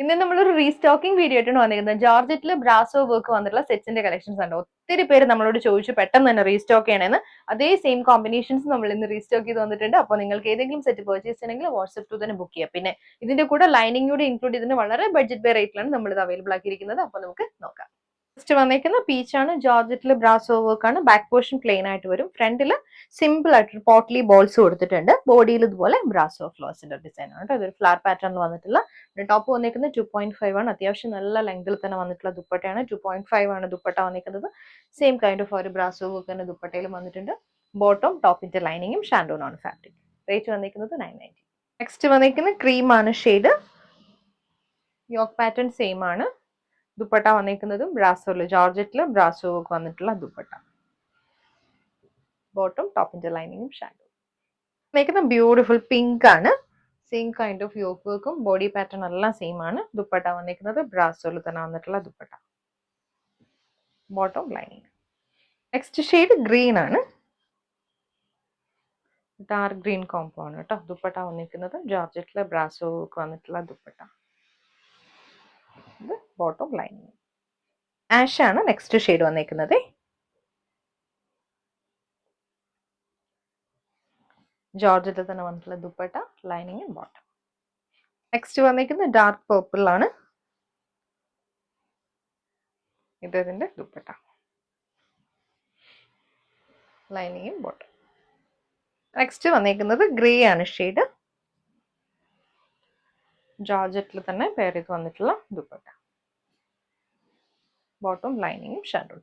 ഇന്ന് നമ്മളൊരു restocking video ആയിട്ടാണ് വന്നിരിക്കുന്നത്. ജോർജറ്റിൽ ബ്രാസോ വർക്ക് വന്നിട്ടുള്ള സെറ്റ്സിന്റെ കളക്ഷൻസ് ഉണ്ട്. ഒത്തിരി പേര് നമ്മളോട് ചോദിച്ചു പെട്ടെന്ന് തന്നെ റീസ്റ്റോക്ക് ചെയ്യണമെന്ന്. അതേ സെയിം കോമ്പിനേഷൻസ് നമ്മൾ ഇന്ന് റീസ്റ്റോക്ക് ചെയ്ത് വന്നിട്ടുണ്ട്. അപ്പോൾ നിങ്ങൾക്ക് ഏതെങ്കിലും സെറ്റ് പർച്ചേസ് ചെയ്യണമെങ്കിൽ വാട്സ്ആപ്പ് ത്രൂ തന്നെ ബുക്ക് ചെയ്യാം. പിന്നെ ഇതിന്റെ കൂടെ ലൈനിങ് കൂടി ഇൻക്ലൂഡ് ചെയ്തിട്ട് വളരെ ബഡ്ജറ്റ് ബൈ റേറ്റിലാണ് നമ്മൾ ഇത് അവൈലബിൾ ആക്കിയിരിക്കുന്നത്. അപ്പോൾ നമുക്ക് നോക്കാം. ഫസ്റ്റ് വന്നേക്കുന്ന പീച്ചാണ്. ജോർജറ്റിൽ ബ്രാസോ വർക്ക് ആണ്. ബാക്ക് പോർഷൻ പ്ലെയിൻ ആയിട്ട് വരും. ഫ്രണ്ടിൽ സിമ്പിൾ ആയിട്ട് പോട്ട്ലി ബോൾസ് കൊടുത്തിട്ടുണ്ട്. ബോഡിയിൽ ഇതുപോലെ ബ്രാസോ ഫ്ലോസിന്റെ ഡിസൈൻ ആണ്. ഇതൊരു ഫ്ലവർ പാറ്റേണിൽ വന്നിട്ടുള്ള ടോപ്പ് വന്നിരിക്കുന്നത് 2.5 ആണ്. അത്യാവശ്യം നല്ല ലെങ്തിൽ തന്നെ വന്നിട്ടുള്ള ദുപ്പട്ടയാണ്. 2.5 ആണ് ദുപ്പട്ട വന്നിരിക്കുന്നത്. സെയിം കൈൻഡ് ഓഫ് ഒരു ബ്രാസോ വർക്ക് തന്നെ ദുപ്പട്ടയിലും വന്നിട്ടുണ്ട്. ബോട്ടം ടോപ്പിന്റെ ലൈനിങ്ങും ഷാൻഡോൺ ആണ് ഫാബ്രിക്. റേറ്റ് വന്നിരിക്കുന്നത് 990. നെക്സ്റ്റ് വന്നിരിക്കുന്നത് ക്രീം ആണ് ഷെയ്ഡ്. യോക്ക് പാറ്റേൺ സെയിം ആണ്. ദുപ്പട്ട വന്നിരിക്കുന്നതും ബ്രാസോയില് ജോർജറ്റില് ബ്രാസോ വർക്ക് വന്നിട്ടുള്ള ദുപ്പട്ട. ബോട്ടം ടോപ്പിന്റെ ലൈനിങ്ങും ഷാഡോ. വന്നിരിക്കുന്ന ബ്യൂട്ടിഫുൾ പിങ്ക് ആണ്. സെയിം കൈൻഡ് ഓഫ് യോക്ക് വർക്കും ബോഡി പാറ്റേൺ എല്ലാം സെയിം ആണ്. ദുപ്പട്ട വന്നിരിക്കുന്നത് ബ്രാസോയിൽ തന്നെ വന്നിട്ടുള്ള dupatta. Bottom lining. Next shade green ആണ്. ഡാർക്ക് ഗ്രീൻ കോംബോ ആണ് കേട്ടോ. ദുപ്പട്ട വന്നിരിക്കുന്നത് ജോർജറ്റിലെ ബ്രാസോ വർക്ക് വന്നിട്ടുള്ള ദുപ്പട്ട. ഇത് ബോട്ടം ലൈനിങ്. ആഷ് ആണ് നെക്സ്റ്റ് ഷെയ്ഡ് വന്നിരിക്കുന്നത്. ജോർജറ്റിൽ തന്നെ വന്നിട്ടുള്ള ദുപ്പട്ട, ലൈനിങ്, ബോട്ടം. നെക്സ്റ്റ് വന്നിരിക്കുന്നത് ഡാർക്ക് പർപ്പിൾ ആണ്. ഇതിന്റെ ദുപ്പട്ട, ലൈനിങ്ങും ബോട്ടം. നെക്സ്റ്റ് വന്നിരിക്കുന്നത് ഗ്രേ ആണ് ഷെയ്ഡ്. ജോർജറ്റിൽ തന്നെ പെയർ ചെയ്ത് വന്നിട്ടുള്ള ദുപ്പട്ട. ബോട്ടം ലൈനിങ്ങും ഷാഡോ.